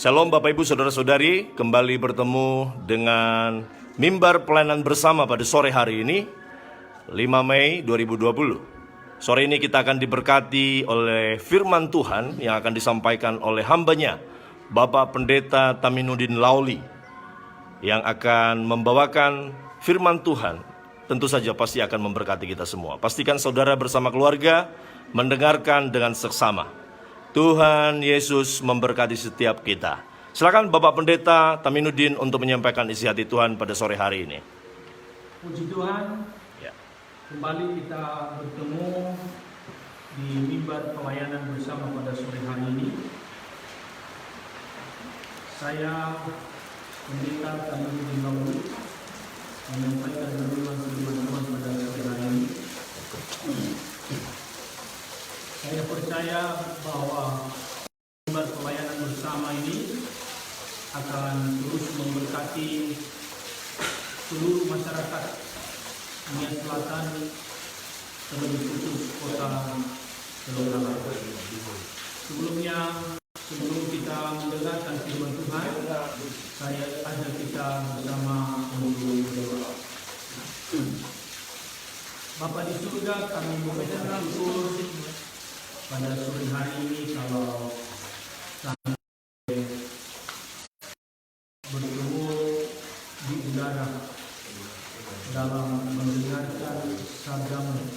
Shalom Bapak Ibu Saudara-saudari, kembali bertemu dengan mimbar pelayanan bersama pada sore hari ini 5 Mei 2020. Sore ini kita akan diberkati oleh firman Tuhan yang akan disampaikan oleh hambanya Bapak Pendeta Taminuddin Lauli, yang akan membawakan firman Tuhan. Tentu saja pasti akan memberkati kita semua. Pastikan saudara bersama keluarga mendengarkan dengan seksama. Tuhan Yesus memberkati setiap kita. Silakan Bapak Pendeta Taminuddin untuk menyampaikan isi hati Tuhan pada sore hari ini. Puji Tuhan, kembali kita bertemu di mimbar pelayanan bersama pada sore hari ini. Saya Pendeta Taminuddin Lauli menyampaikan firman Tuhan pada sore hari ini. Saya percaya bahwa mimbar pelayanan bersama ini akan terus memberkati seluruh masyarakat Nia Selatan, terlebih khusus kota Teluk Danau. Sebelum kita mendengarkan firman Tuhan, saya ajak kita bersama untuk berdoa. Bapa di surga, kami mengucapkan syukur pada sore hari ini kalau kami bertemu di udara dalam mendengarkan sabdamu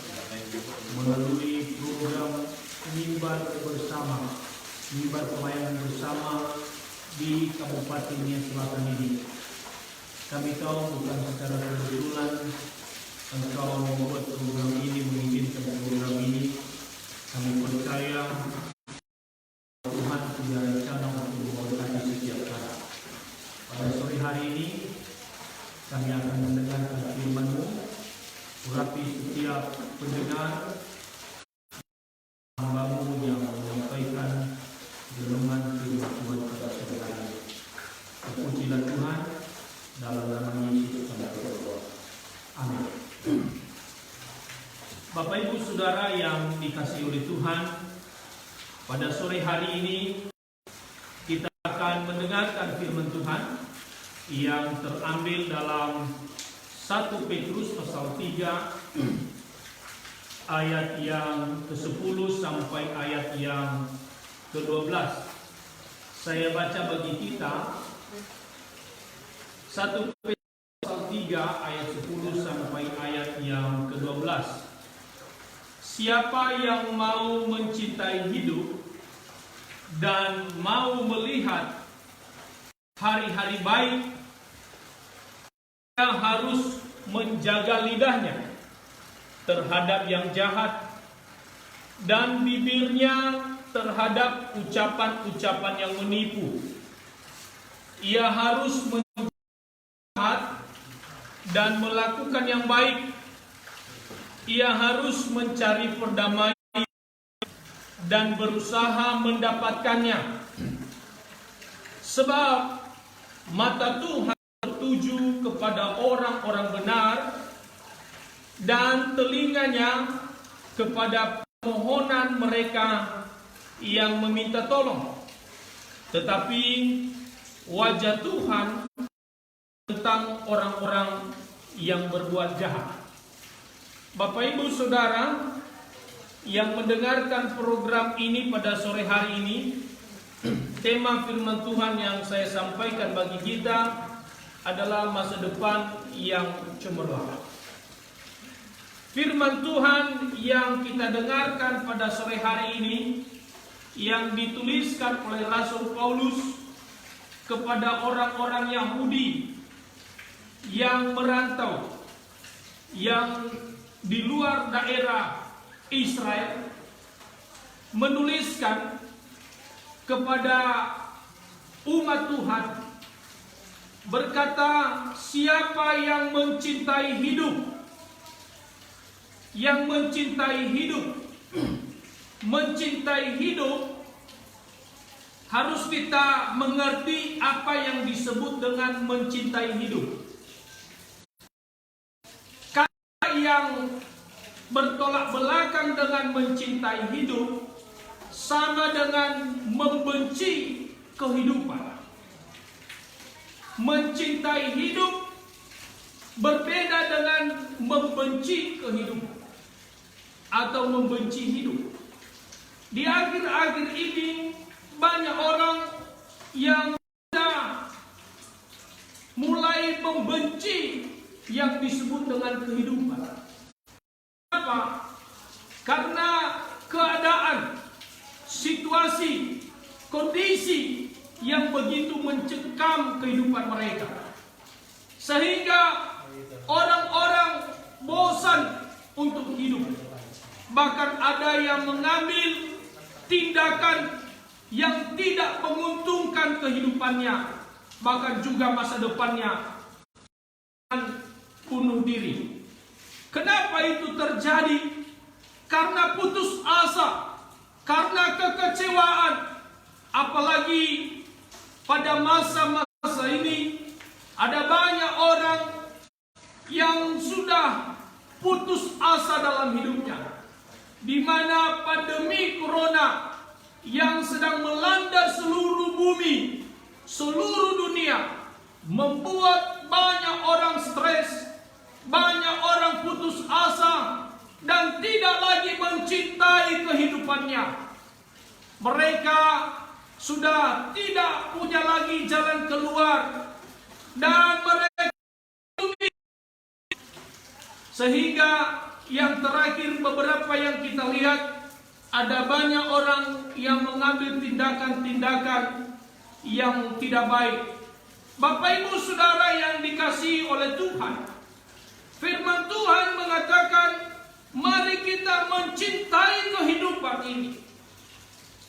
melalui program mimbar bersama, mimbar pelayanan bersama di Kabupaten Nia Selatan ini. Kami tahu bukan secara kebetulan Engkau membuat program ini, mengizinkan program ini. Kami percaya Tuhan punya rencana untuk memberkati setiap hari. Pada sore hari ini kami akan mendengarkan firman-Mu, urapi setiap pendengar, hamba-Mu yang menyampaikan renungan firman Tuhan pada sore hari ini. Terpujilah Tuhan, dalam nama Yesus kami berdoa. Amin. Bapak Ibu Saudara yang dikasihi oleh Tuhan, pada sore hari ini kita akan mendengarkan firman Tuhan yang terambil dalam 1 Petrus pasal 3 ayat yang ke-10 sampai ayat yang ke-12. Saya baca bagi kita 1 Petrus pasal 3 ayat 10 sampai ayat yang ke-12. Siapa yang mau mencintai hidup dan mau melihat hari-hari baik, dia harus menjaga lidahnya terhadap yang jahat dan bibirnya terhadap ucapan-ucapan yang menipu. Ia harus menjaga dan melakukan yang baik. Ia harus mencari perdamaian dan berusaha mendapatkannya. Sebab mata Tuhan tertuju kepada orang-orang benar dan telinganya kepada permohonan mereka yang meminta tolong. Tetapi wajah Tuhan tentang orang-orang yang berbuat jahat. Bapak Ibu Saudara yang mendengarkan program ini pada sore hari ini, tema firman Tuhan yang saya sampaikan bagi kita adalah masa depan yang cemerlang. Firman Tuhan yang kita dengarkan pada sore hari ini yang dituliskan oleh Rasul Paulus kepada orang-orang Yahudi yang merantau, yang di luar daerah Israel, menuliskan kepada umat Tuhan, berkata, siapa yang mencintai hidup, mencintai hidup, harus kita mengerti apa yang disebut dengan mencintai hidup. Yang bertolak belakang dengan mencintai hidup sama dengan membenci kehidupan. mencintai hidup berbeda dengan membenci kehidupan atau membenci hidup. Di akhir-akhir ini banyak orang yang sudah mulai membenci yang disebut dengan kehidupan. Kenapa? Karena keadaan, situasi, kondisi yang begitu mencekam kehidupan mereka, sehingga orang-orang bosan untuk hidup. Bahkan ada yang mengambil tindakan yang tidak menguntungkan kehidupannya, bahkan juga masa depannya, bunuh diri. Kenapa itu terjadi? Karena putus asa, karena kekecewaan. Apalagi pada masa-masa ini ada banyak orang yang sudah putus asa dalam hidupnya, di mana pandemi corona yang sedang melanda seluruh bumi, seluruh dunia, membuat banyak orang stres, banyak orang putus asa, dan tidak lagi mencintai kehidupannya. Mereka sudah tidak punya lagi jalan keluar, dan mereka sehingga yang terakhir beberapa yang kita lihat, ada banyak orang yang mengambil tindakan-tindakan yang tidak baik. Bapak Ibu Saudara yang dikasihi oleh Tuhan, firman Tuhan mengatakan, mari kita mencintai kehidupan ini.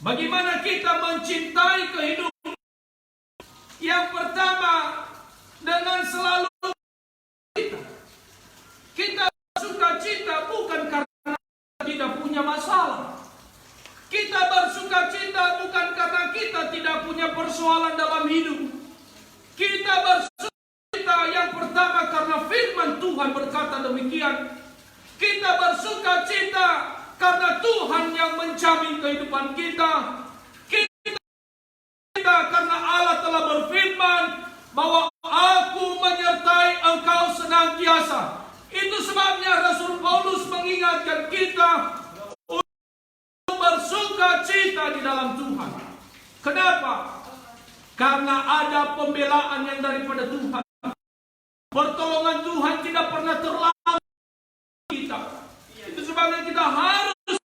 Bagaimana kita mencintai kehidupan? Yang pertama, dengan selalu kita bersuka cita bukan karena tidak punya masalah. Kita bersuka cita bukan karena kita tidak punya persoalan dalam hidup. Kita bersuka cita yang pertama karena firman Tuhan berkata demikian. Kita bersuka cita karena Tuhan yang menjamin kehidupan kita. Kita karena Allah telah berfirman bahwa aku menyertai engkau senantiasa. Itu sebabnya Rasul Paulus mengingatkan kita untuk bersuka cita di dalam Tuhan. Kenapa? Karena ada pembelaan yang daripada Tuhan. Pertolongan Tuhan tidak pernah terlambat kita. Itu sebabnya kita harus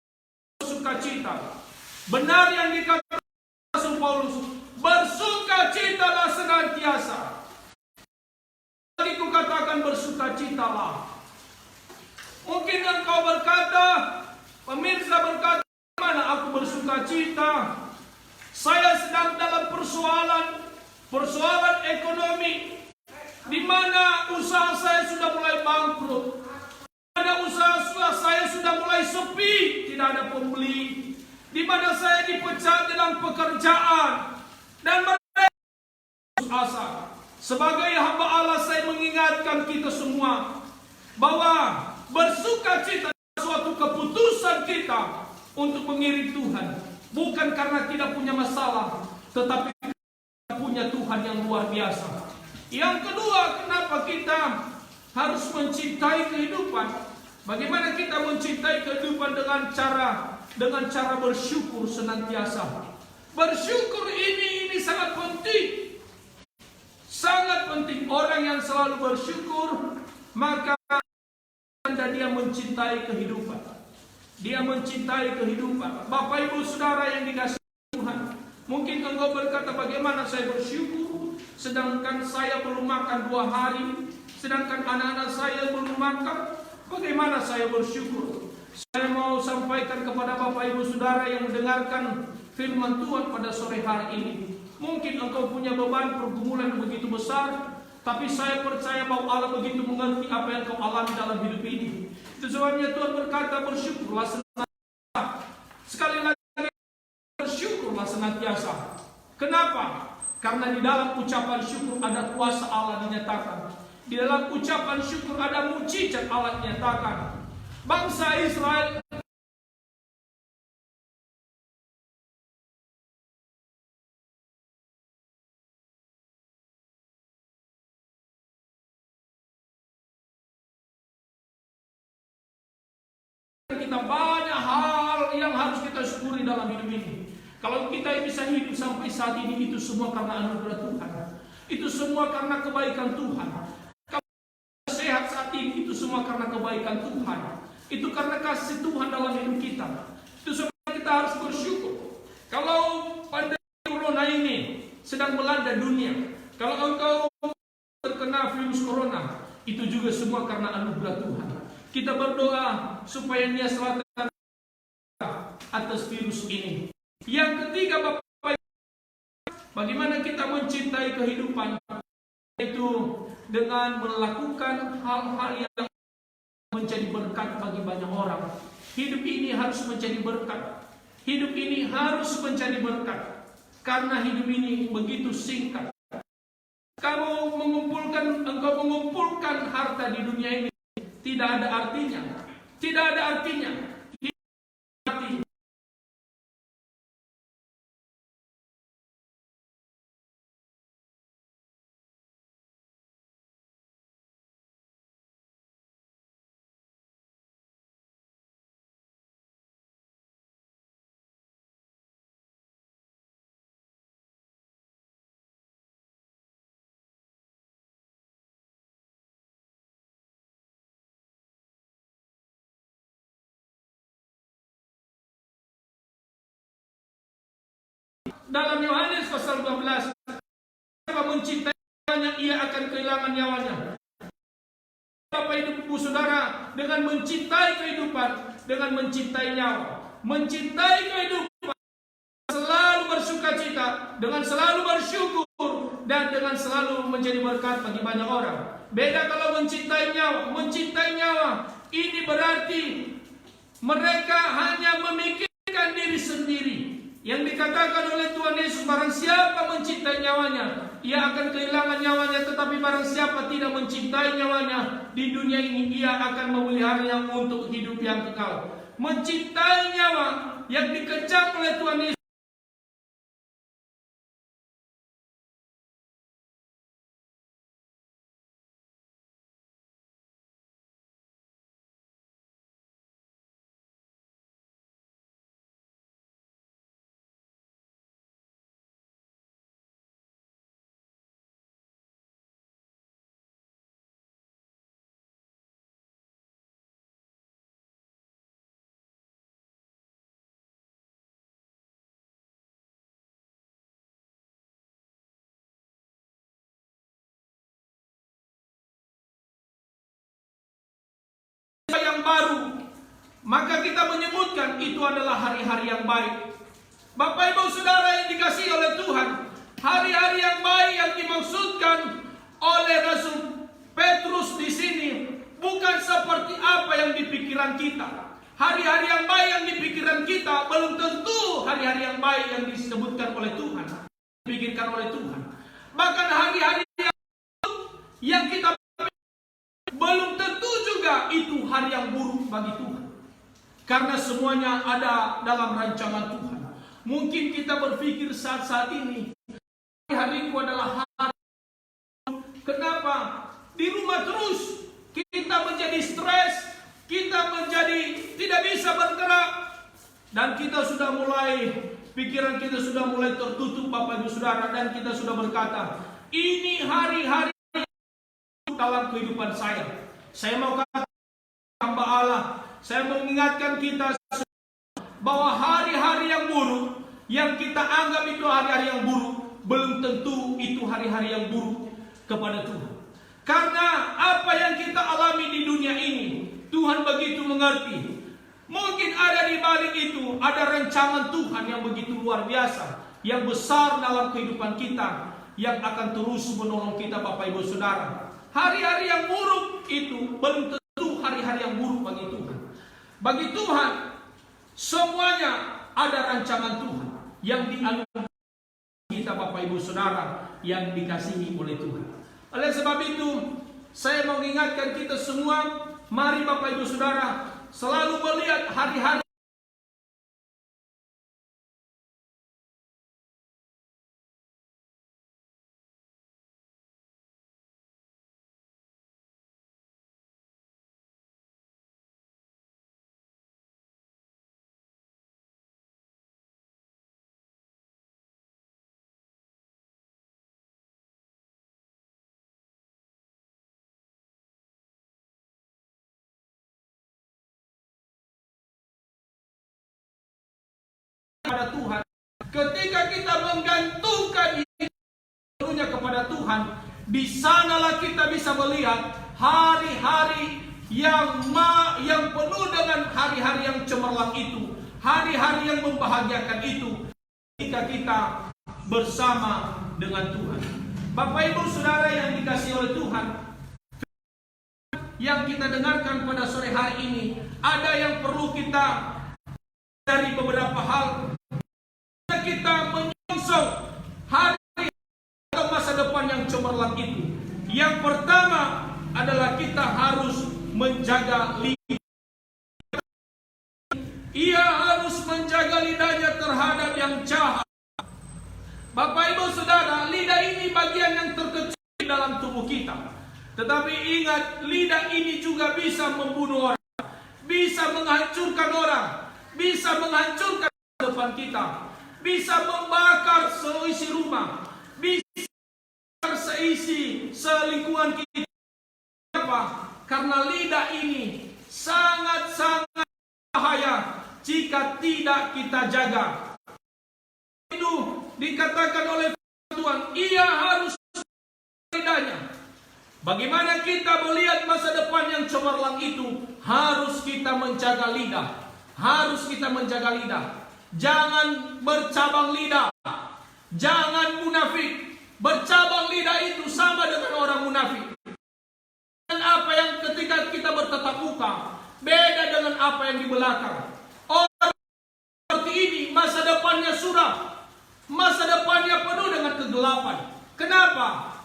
bersuka cita. Benar yang dikatakan Rasul Paulus, bersuka citalah senantiasa. Tadi ku katakan bersuka citalah. Mungkin engkau berkata, pemirsa berkata, mana aku bersuka cita? Saya sedang dalam persoalan ekonomi, di mana usaha saya sudah mulai bangkrut, di mana usaha saya sudah mulai sepi, tidak ada pembeli, di mana saya dipecat dalam pekerjaan, dan mereka putus asa. Sebagai hamba Allah, saya mengingatkan kita semua bahwa bersuka cita suatu keputusan kita untuk mengiring Tuhan, bukan karena tidak punya masalah, tetapi kita punya Tuhan yang luar biasa. Yang kedua, kenapa kita harus mencintai kehidupan? Bagaimana kita mencintai kehidupan? Dengan cara bersyukur senantiasa. Bersyukur ini sangat penting. Sangat penting. Orang yang selalu bersyukur, maka dia mencintai kehidupan. Dia mencintai kehidupan. Bapak Ibu Saudara yang dikasihi Tuhan, mungkin engkau berkata, bagaimana saya bersyukur sedangkan saya belum makan 2 hari, sedangkan anak-anak saya belum makan. Bagaimana saya bersyukur? Saya mau sampaikan kepada Bapak Ibu Saudara yang mendengarkan firman Tuhan pada sore hari ini. Mungkin engkau punya beban pergumulan yang begitu besar, tapi saya percaya bahwa Allah begitu mengerti apa yang kau alami dalam hidup ini. Itu sebabnya Tuhan berkata, bersyukurlah senantiasa. Sekali lagi, bersyukurlah senantiasa. Kenapa? Karena di dalam ucapan syukur ada kuasa Allah dinyatakan. Di dalam ucapan syukur ada mukjizat Allah dinyatakan. Bangsa Israel kita banyak hal yang harus kita syukuri dalam hidup ini. Kalau kita bisa hidup sampai saat ini, itu semua karena anugerah Tuhan. Itu semua karena kebaikan Tuhan. Kalau kita sehat saat ini, itu semua karena kebaikan Tuhan. Itu karena kasih Tuhan dalam hidup kita. Itu sebab kita harus bersyukur. Kalau pandemi corona ini sedang melanda dunia, kalau engkau terkena virus corona, itu juga semua karena anugerah Tuhan. Kita berdoa supaya Dia selamatkan atas virus ini. Yang ketiga, Bapak, bagaimana kita mencintai kehidupan, itu dengan melakukan hal-hal yang menjadi berkat bagi banyak orang. Hidup ini harus menjadi berkat. Hidup ini harus menjadi berkat. Karena hidup ini begitu singkat. Engkau mengumpulkan harta di dunia ini tidak ada artinya. Tidak ada artinya. Dalam Yohanes pasal 12, siapa mencintai nyawanya, ia akan kehilangan nyawanya. Bapak Ibu Saudara, dengan mencintai kehidupan, dengan mencintai nyawa, mencintai kehidupan, selalu bersukacita, dengan selalu bersyukur, dan dengan selalu menjadi berkat bagi banyak orang. Beda kalau mencintai nyawa ini berarti mereka hanya memikirkan diri sendiri. Yang dikatakan oleh Tuhan Yesus, barang siapa mencintai nyawanya, ia akan kehilangan nyawanya. Tetapi barang siapa tidak mencintai nyawanya di dunia ini, ia akan memeliharanya untuk hidup yang kekal. Mencintai nyawa yang dikecam oleh Tuhan Yesus. Yang baru, maka kita menyebutkan itu adalah hari-hari yang baik. Bapak Ibu Saudara yang dikasihi oleh Tuhan, hari-hari yang baik yang dimaksudkan oleh Rasul Petrus di sini bukan seperti apa yang di pikiran kita. Hari-hari yang baik yang di pikiran kita belum tentu hari-hari yang baik yang disebutkan oleh Tuhan, dipikirkan oleh Tuhan. Bahkan hari-hari yang kita belum tentu juga itu hari yang buruk bagi Tuhan. Karena semuanya ada dalam rancangan Tuhan. Mungkin kita berpikir saat-saat ini, hari-hariku adalah hari. Kenapa? Di rumah terus kita menjadi stres, kita menjadi tidak bisa bergerak, dan kita sudah mulai, pikiran kita sudah mulai tertutup, Bapak Ibu Saudara, dan kita sudah berkata, ini hari-hari dalam kehidupan saya. Saya mau kata hamba Allah, saya mengingatkan kita bahwa hari-hari yang buruk yang kita anggap itu hari-hari yang buruk, belum tentu itu hari-hari yang buruk kepada Tuhan. Karena apa yang kita alami di dunia ini, Tuhan begitu mengerti. Mungkin ada di balik itu ada rancangan Tuhan yang begitu luar biasa, yang besar dalam kehidupan kita, yang akan terus menolong kita, Bapak Ibu Saudara. Hari-hari yang buruk itu belum tentu hari-hari yang buruk bagi Tuhan. Bagi Tuhan, semuanya ada rancangan Tuhan yang dianugerahkan kita, Bapak Ibu Saudara yang dikasihi oleh Tuhan. Oleh sebab itu, saya mengingatkan kita semua, mari Bapak Ibu Saudara selalu melihat hari-hari kepada Tuhan, ketika kita menggantungkan seluruhnya kepada Tuhan, di sanalah kita bisa melihat hari-hari yang penuh dengan hari-hari yang cemerlang itu, hari-hari yang membahagiakan itu, ketika kita bersama dengan Tuhan. Bapak Ibu Saudara yang dikasihi oleh Tuhan, yang kita dengarkan pada sore hari ini, ada yang perlu kita dari beberapa hal. Kita menyongsong hari atau masa depan yang cemerlang itu. Yang pertama adalah kita harus menjaga lidah. Ia harus menjaga lidahnya terhadap yang jahat. Bapak Ibu Saudara, lidah ini bagian yang terkecil dalam tubuh kita. Tetapi ingat, lidah ini juga bisa membunuh orang, bisa menghancurkan orang, bisa menghancurkan depan kita, bisa membakar seisi rumah, bisa membakar seisi selingkuhan kita. Kenapa? Karena lidah ini sangat-sangat bahaya jika tidak kita jaga. Itu dikatakan oleh Tuhan, ia harus lidahnya. Bagaimana kita melihat masa depan yang cemerlang itu? Harus kita menjaga lidah. Harus kita menjaga lidah. Jangan bercabang lidah. Jangan munafik. Bercabang lidah itu sama dengan orang munafik. Dan apa yang ketika kita bertatap muka, beda dengan apa yang di belakang. Orang seperti ini masa depannya suram. Masa depannya penuh dengan kegelapan. Kenapa?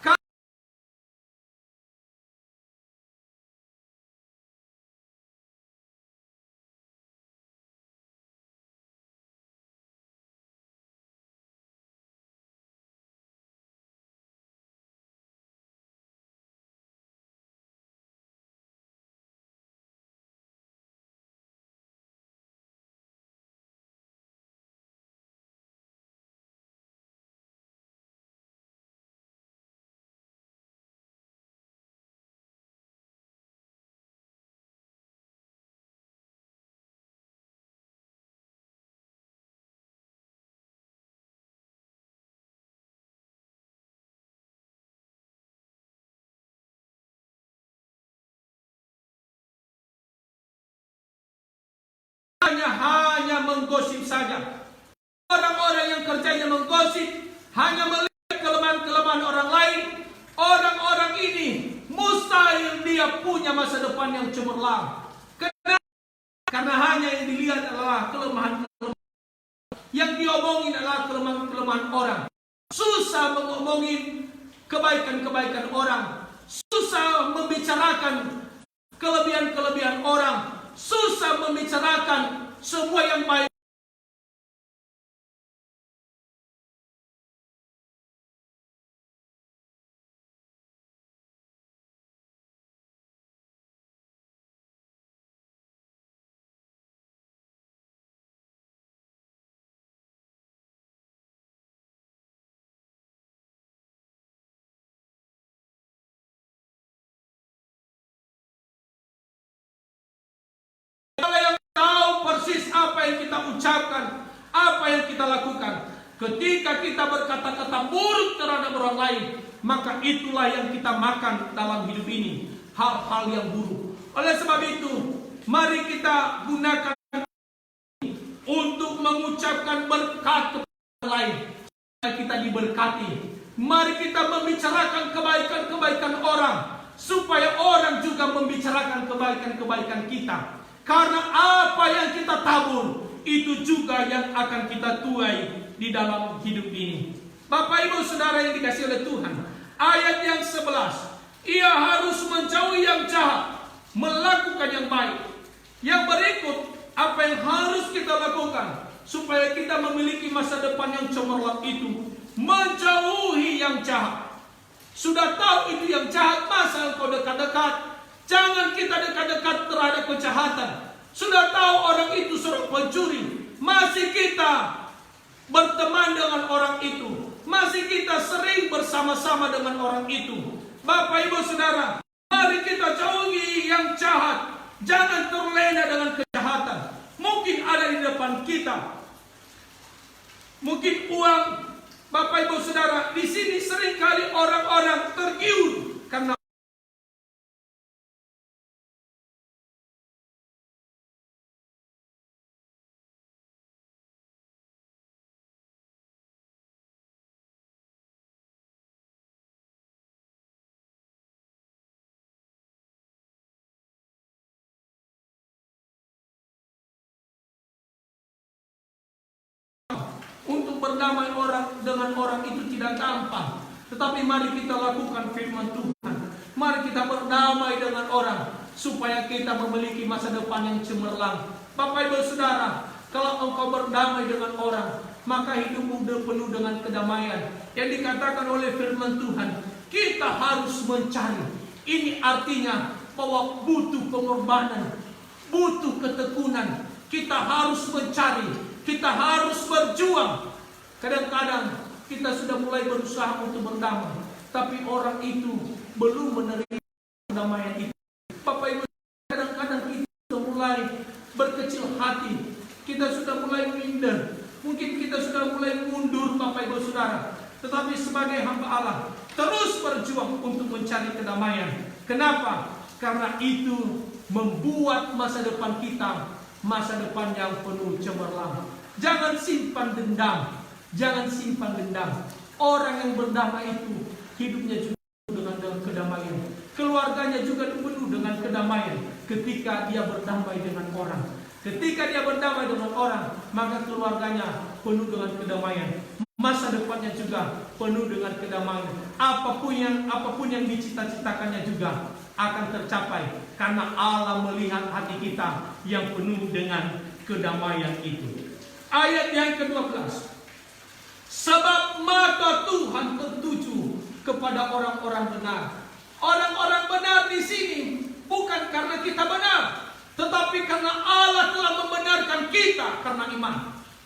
Hanya menggosip saja. Orang-orang yang kerjanya menggosip, hanya melihat kelemahan-kelemahan orang lain. Orang-orang ini mustahil dia punya masa depan yang cemerlang. Karena hanya yang dilihat adalah kelemahan-kelemahan. Yang diomongin adalah kelemahan-kelemahan orang. Susah mengomongin kebaikan-kebaikan orang. Susah membicarakan kelebihan-kelebihan orang. Susah membicarakan semua yang baik. Persis apa yang kita ucapkan, apa yang kita lakukan. Ketika kita berkata-kata buruk terhadap orang lain, maka itulah yang kita makan dalam hidup ini, hal-hal yang buruk. Oleh sebab itu, mari kita gunakan untuk mengucapkan berkat kepada orang lain, supaya kita diberkati. Mari kita membicarakan kebaikan-kebaikan orang, supaya orang juga membicarakan kebaikan-kebaikan kita. Karena apa yang kita tabur, itu juga yang akan kita tuai di dalam hidup ini. Bapak Ibu Saudara yang dikasihi oleh Tuhan, ayat yang 11, ia harus menjauhi yang jahat, melakukan yang baik. Yang berikut, apa yang harus kita lakukan supaya kita memiliki masa depan yang cemerlang itu? Menjauhi yang jahat. Sudah tahu itu yang jahat, masa engkau dekat-dekat? Jangan kita dekat-dekat terhadap kejahatan. Sudah tahu orang itu seorang pencuri, masih kita berteman dengan orang itu, masih kita sering bersama-sama dengan orang itu. Bapak Ibu Saudara, mari kita jauhi yang jahat. Jangan terlena dengan kejahatan. Mungkin ada di depan kita. Mungkin uang, Bapak Ibu Saudara, di sini seringkali orang-orang tergiur karena untuk berdamai dengan orang itu tidak gampang. Tetapi mari kita lakukan firman Tuhan. Mari kita berdamai dengan orang supaya kita memiliki masa depan yang cemerlang. Bapak Ibu Saudara, kalau engkau berdamai dengan orang, maka hidupmu penuh dengan kedamaian. Yang dikatakan oleh firman Tuhan, kita harus mencari. Ini artinya bahwa butuh pengorbanan, butuh ketekunan. Kita harus mencari, kita harus berjuang. Kadang-kadang kita sudah mulai berusaha untuk berdamai, tapi orang itu belum menerima perdamaian itu. Bapak Ibu, kadang-kadang kita sudah mulai berkecil hati, kita sudah mulai minder, mungkin kita sudah mulai mundur, Bapak Ibu Saudara. Tetapi sebagai hamba Allah, terus berjuang untuk mencari kedamaian. Kenapa? Karena itu membuat masa depan kita masa depan yang penuh cemerlang. Jangan simpan dendam. Jangan simpan dendam. Orang yang berdamai itu hidupnya juga dengan kedamaian. Keluarganya juga penuh dengan kedamaian ketika dia berdamai dengan orang. Ketika dia berdamai dengan orang, maka keluarganya penuh dengan kedamaian. Masa depannya juga penuh dengan kedamaian. Apapun yang dicita-citakannya juga akan tercapai karena Allah melihat hati kita yang penuh dengan kedamaian itu. Ayat yang ke-12. Sebab mata Tuhan tertuju kepada orang-orang benar. Orang-orang benar di sini bukan karena kita benar, tetapi karena Allah telah membenarkan kita karena iman.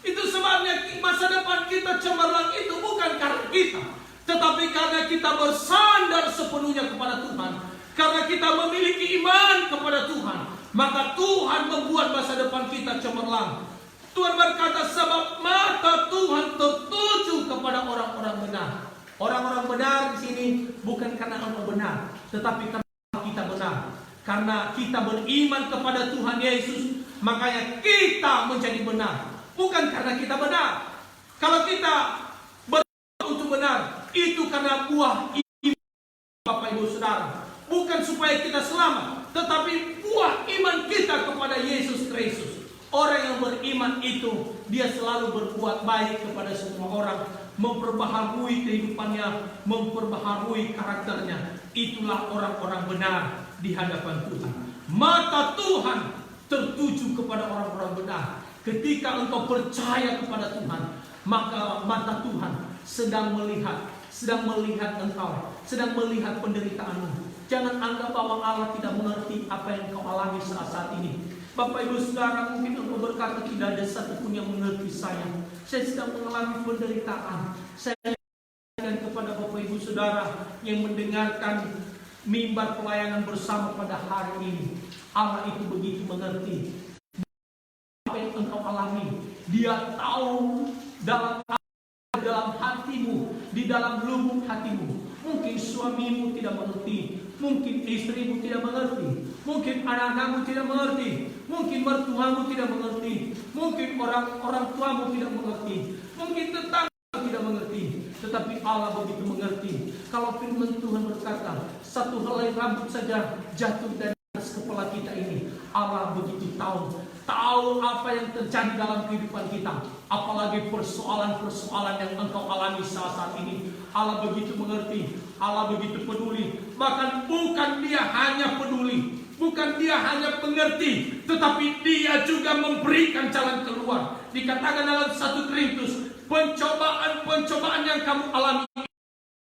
Itu sebabnya masa depan kita cemerlang itu bukan karena kita, tetapi karena kita bersandar sepenuhnya kepada Tuhan. Karena kita memiliki iman kepada Tuhan, maka Tuhan membuat masa depan kita cemerlang. Tuhan berkata, sebab mata Tuhan tertuju kepada orang-orang benar. Orang-orang benar di sini bukan karena engkau benar, tetapi karena kita benar. Karena kita beriman kepada Tuhan Yesus, makanya kita menjadi benar. Bukan karena kita benar. Kalau kita berusaha untuk benar, itu karena buah iman, Bapak Ibu Saudara. Bukan supaya kita selamat, tetapi buah iman kita kepada Yesus Kristus. Orang yang beriman itu, dia selalu berbuat baik kepada semua orang, memperbaharui kehidupannya, memperbaharui karakternya. Itulah orang-orang benar di hadapan Tuhan. Mata Tuhan tertuju kepada orang-orang benar. Ketika engkau percaya kepada Tuhan, maka mata Tuhan sedang melihat engkau, sedang melihat penderitaanmu. Jangan anggap bahwa Allah tidak mengerti apa yang kau alami saat ini. Bapak Ibu Saudara, mungkin engkau berkata tidak ada satupun yang mengerti saya. Saya sedang mengalami penderitaan. Saya ingatkan kepada Bapak Ibu Saudara yang mendengarkan mimbar pelayanan bersama pada hari ini. Allah itu begitu mengerti apa yang engkau alami. Dia tahu dalam hatimu, di dalam lubuk hatimu. Mungkin suamimu tidak mengerti, mungkin istrimu tidak mengerti, mungkin anak-anakmu tidak mengerti, mungkin mertuamu tidak mengerti, mungkin orang tuamu tidak mengerti, mungkin tetangga tidak mengerti. Tetapi Allah begitu mengerti. Kalau firman Tuhan berkata, satu helai rambut saja jatuh dari atas kepala kita ini, Allah begitu tahu apa yang terjadi dalam kehidupan kita. Apalagi persoalan-persoalan yang engkau alami saat ini. Allah begitu mengerti, Allah begitu peduli. Bahkan bukan dia hanya peduli, bukan dia hanya mengerti, tetapi dia juga memberikan jalan keluar. Dikatakan dalam 1 Korintus, pencobaan yang kamu alami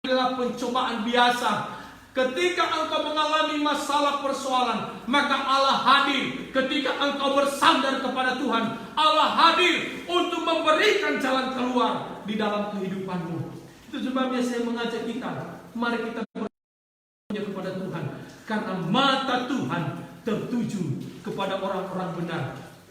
adalah pencobaan biasa. Ketika engkau mengalami masalah persoalan, maka Allah hadir. Ketika engkau bersandar kepada Tuhan, Allah hadir untuk memberikan jalan keluar di dalam kehidupanmu. Itu sebabnya saya mengajak kita, mari kita berdoa kepada Tuhan. Karena mata Tuhan tertuju kepada orang-orang benar,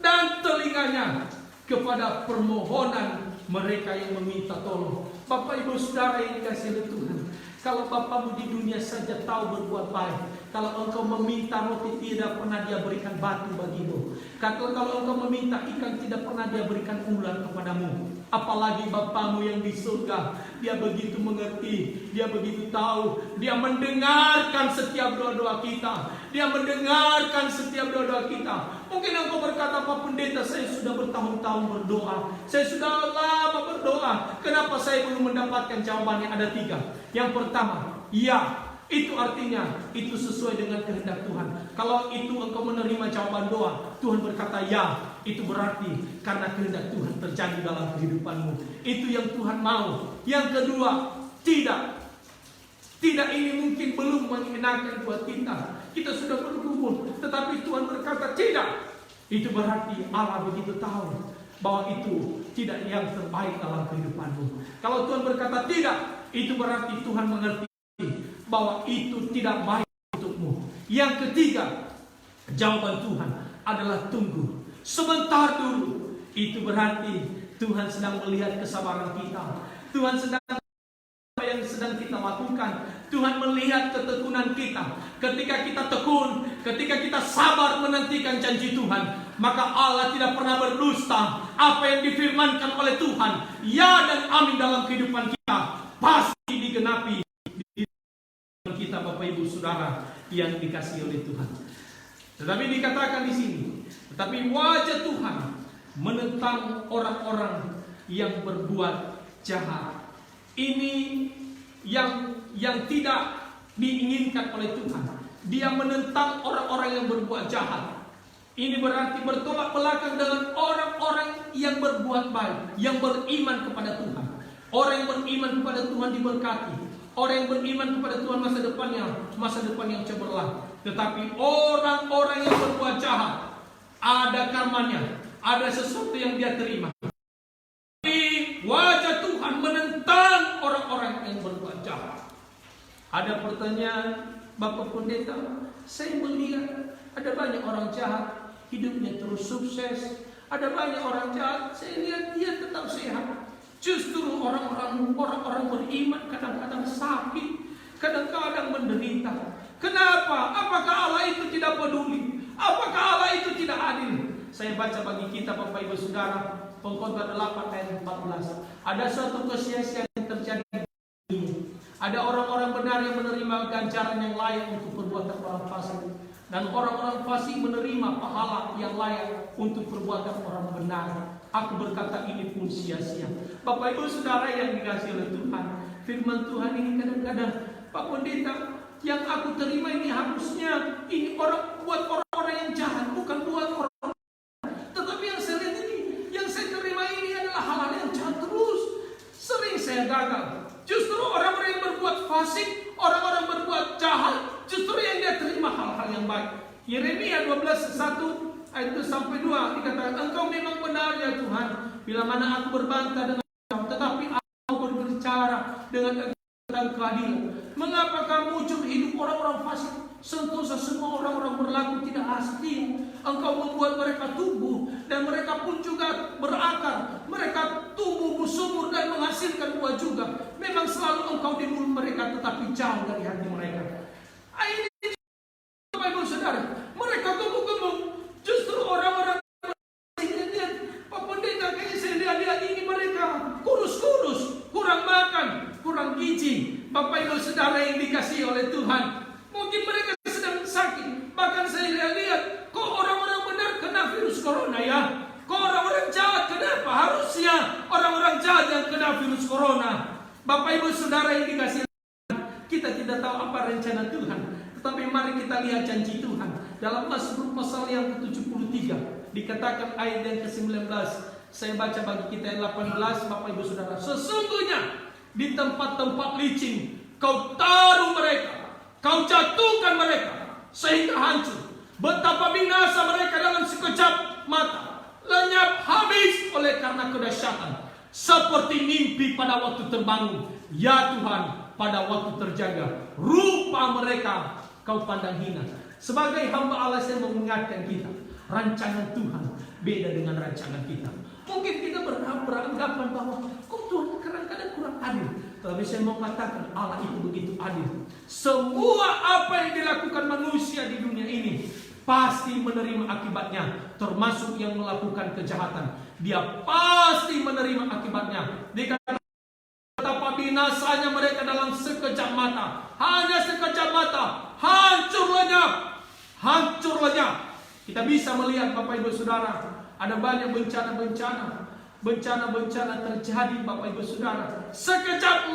dan telinganya kepada permohonan mereka yang meminta tolong. Bapak Ibu Saudara yang dikasihi oleh Tuhan, kalau bapamu di dunia saja tahu berbuat baik, kalau engkau meminta roti tidak pernah dia berikan batu bagimu, kalau engkau meminta ikan tidak pernah dia berikan ular kepadamu, apalagi bapamu yang di surga. Dia begitu mengerti, dia begitu tahu, dia mendengarkan setiap doa-doa kita, dia mendengarkan setiap doa-doa kita. Mungkin engkau berkata, Pak Pendeta, saya sudah bertahun-tahun berdoa, saya sudah lama berdoa, kenapa saya belum mendapatkan jawabannya? Ada 3. Yang pertama, ya, itu artinya itu sesuai dengan kehendak Tuhan. Kalau itu engkau menerima jawaban doa, Tuhan berkata ya, itu berarti karena kehendak Tuhan terjadi dalam kehidupanmu. Itu yang Tuhan mau. Yang kedua, tidak. Tidak, ini mungkin belum mengenakan buat kita. Kita sudah bergumul, tetapi Tuhan berkata tidak. Itu berarti Allah begitu tahu bahwa itu tidak yang terbaik dalam kehidupanmu. Kalau Tuhan berkata tidak, itu berarti Tuhan mengerti bahwa itu tidak baik untukmu. Yang ketiga, jawaban Tuhan adalah tunggu sebentar dulu. Itu berarti Tuhan sedang melihat kesabaran kita. Tuhan sedang apa yang sedang kita lakukan. Tuhan melihat ketekunan kita. Ketika kita tekun, ketika kita sabar menantikan janji Tuhan, maka Allah tidak pernah berdusta. Apa yang difirmankan oleh Tuhan, ya dan amin dalam kehidupan kita, pasti digenapi kita, Bapak Ibu Saudara yang dikasihi oleh Tuhan. Tetapi dikatakan di sini, tetapi wajah Tuhan menentang orang-orang yang berbuat jahat. Ini yang tidak diinginkan oleh Tuhan. Dia menentang orang-orang yang berbuat jahat. Ini berarti bertolak belakang dengan orang-orang yang berbuat baik, yang beriman kepada Tuhan. Orang yang beriman kepada Tuhan diberkati. Orang yang beriman kepada Tuhan masa depan yang cemerlang. Tetapi orang-orang yang berbuat jahat, ada karmanya, ada sesuatu yang dia terima. Tapi wajah Tuhan menentang orang-orang yang berbuat jahat. Ada pertanyaan, Bapak Pendeta, saya melihat ada banyak orang jahat, hidupnya terus sukses. Ada banyak orang jahat, saya lihat dia tetap sehat. Justru orang-orang beriman kadang-kadang sakit, kadang-kadang menderita. Kenapa? Apakah Allah itu tidak peduli? Apakah Allah itu tidak adil? Saya baca bagi kita, Bapak Ibu Saudara, Pengkhotbah 8 ayat 14. Ada suatu kesia-siaan yang terjadi ini. Ada orang-orang benar yang menerima ganjaran yang layak untuk perbuatan orang fasik, dan orang-orang fasik menerima pahala yang layak untuk perbuatan orang benar. Aku berkata ini pun sia-sia. Bapak Ibu Saudara yang dikasihi oleh Tuhan, firman Tuhan ini kadang-kadang, Pak Pendeta, yang aku terima ini harusnya ini buat orang-orang yang jahat, bukan buat orang. Tetapi yang saya lihat ini, yang saya terima ini adalah hal-hal yang jahat terus. Sering saya gagal. Justru orang-orang yang berbuat fasik, orang-orang berbuat jahat, justru yang dia terima hal-hal yang baik. Yeremia 12:1 ayat 1-2 dikatakan, engkau memang benar ya Tuhan, bila mana aku berbantah dengan engkau, tetapi aku berbicara dengan keadilan. Mengapa kamu muncul hidup orang-orang fasik? Sentosa semua orang-orang berlaku tidak asli. Engkau membuat mereka tumbuh, dan mereka pun juga berakar. Mereka tumbuh subur dan menghasilkan buah juga. Memang selalu engkau di mulut mereka, tetapi jauh dari hati mereka. Ini Bapak Ibu Saudara, mereka gemuk-gemuk. Justru orang-orang Pak Pendeta, kayaknya saya lihat ini mereka kurus-kurus, kurang makan, kurang gizi. Bapak Ibu Saudara yang dikasihi oleh Tuhan, mungkin mereka sedang sakit. Bahkan saya lihat, kok orang-orang benar kena virus corona ya? Kok orang-orang jahat kenapa? Harusnya orang-orang jahat yang kena virus corona. Bapak Ibu Saudara yang dikasihi oleh Tuhan, kita tidak tahu apa rencana Tuhan. Tetapi mari kita lihat janji Tuhan. Dalam Mazmur pasal yang ke-73 dikatakan ayat yang ke-19. Saya baca bagi kita ayat 18, Bapak Ibu Saudara. Sesungguhnya di tempat-tempat licin kau taruh mereka, kau jatuhkan mereka sehingga hancur. Betapa binasa mereka dalam sekejap mata, lenyap habis oleh karena kedahsyatan. Seperti mimpi pada waktu terbangun, ya Tuhan, pada waktu terjaga. Rupa mereka kau pandang hina. Sebagai hamba Allah, saya mengingatkan kita, rancangan Tuhan beda dengan rancangan kita. Mungkin kita beranggapan bahwa kok Tuhan kadang-kadang kurang adil. Tapi saya mau katakan Allah itu begitu adil. Semua apa yang dilakukan manusia di dunia ini pasti menerima akibatnya. Termasuk yang melakukan kejahatan, dia pasti menerima akibatnya. Dikatakan betapa binasanya mereka dalam sekejap mata. Hanya sekejap mata, hancur lenyap. Hancur lenyap. Kita bisa melihat Bapak Ibu Saudara, ada banyak bencana-bencana terjadi Bapak Ibu Saudara. Sekejap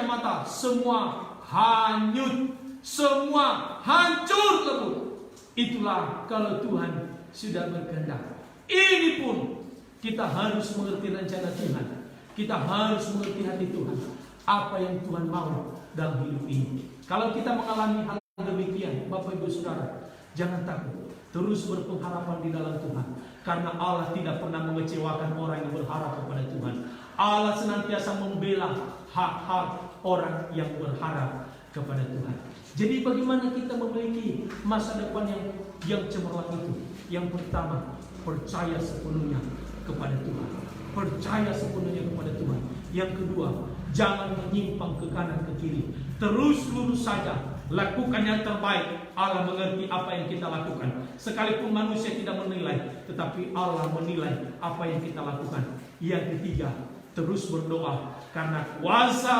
mata semua hanyut, semua hancur lebur. Itulah kalau Tuhan sudah berkehendak. Ini pun kita harus mengerti rencana Tuhan. Kita harus mengerti hati Tuhan. Apa yang Tuhan mau dalam hidup ini. Kalau kita mengalami hal demikian, Bapak Ibu Saudara, jangan takut. Terus berpengharapan di dalam Tuhan. Karena Allah tidak pernah mengecewakan orang yang berharap kepada Tuhan. Allah senantiasa membela hak-hak orang yang berharap kepada Tuhan. Jadi bagaimana kita memiliki masa depan yang cemerlang itu? Yang pertama, percaya sepenuhnya kepada Tuhan. Percaya sepenuhnya kepada Tuhan. Yang kedua, jangan menyimpang ke kanan ke kiri. Terus lurus saja. Lakukan yang terbaik. Allah mengerti apa yang kita lakukan. Sekalipun manusia tidak menilai, tetapi Allah menilai apa yang kita lakukan. Yang ketiga, terus berdoa. Karena kuasa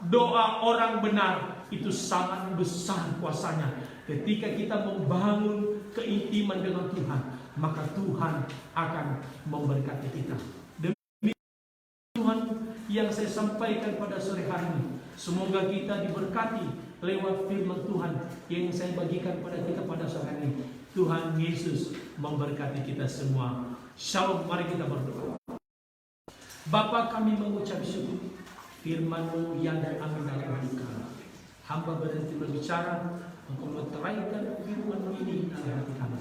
doa orang benar itu sangat besar kuasanya. Ketika kita membangun keintiman dengan Tuhan, maka Tuhan akan memberkati kita. Demi Tuhan yang saya sampaikan pada sore hari ini, semoga kita diberkati lewat firman Tuhan yang saya bagikan pada kita pada sore hari ini. Tuhan Yesus memberkati kita semua. Shalom, mari kita berdoa. Bapa, kami mengucap syukur firman-Mu yang kami dalam hidup kami. Hamba berhenti berbicara, Engkau meteraikan firman-Mu ini dalam hati kami.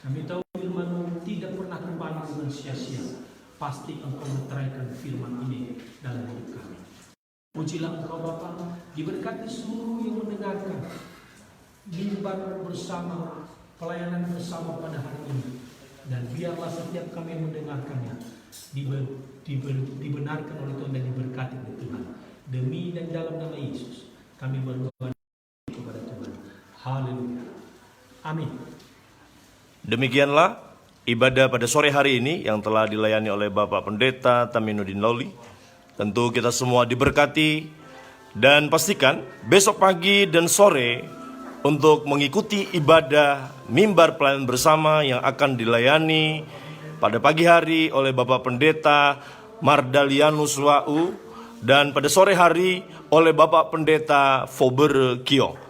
Kami tahu firman-Mu tidak pernah kembali dengan sia-sia. Pasti Engkau meteraikan firman ini dalam hidup kami. Pujilah Engkau Bapa, diberkati seluruh yang mendengarkan mimbar bersama, pelayanan bersama pada hari ini. Dan biarlah setiap kami yang mendengarkannya dibenarkan oleh Tuhan dan diberkati oleh Tuhan. Demi dan dalam nama Yesus kami berdoa kepada Tuhan. Haleluya. Amin. Demikianlah ibadah pada sore hari ini yang telah dilayani oleh Bapak Pendeta Taminuddin Lawli. Tentu kita semua diberkati. Dan pastikan besok pagi dan sore untuk mengikuti ibadah mimbar pelayanan bersama yang akan dilayani pada pagi hari oleh Bapak Pendeta Mardalianus Wau dan pada sore hari oleh Bapak Pendeta Fober Kio.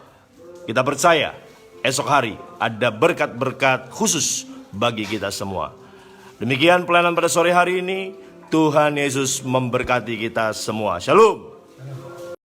Kita percaya esok hari ada berkat-berkat khusus bagi kita semua. Demikian pelayanan pada sore hari ini. Tuhan Yesus memberkati kita semua. Shalom.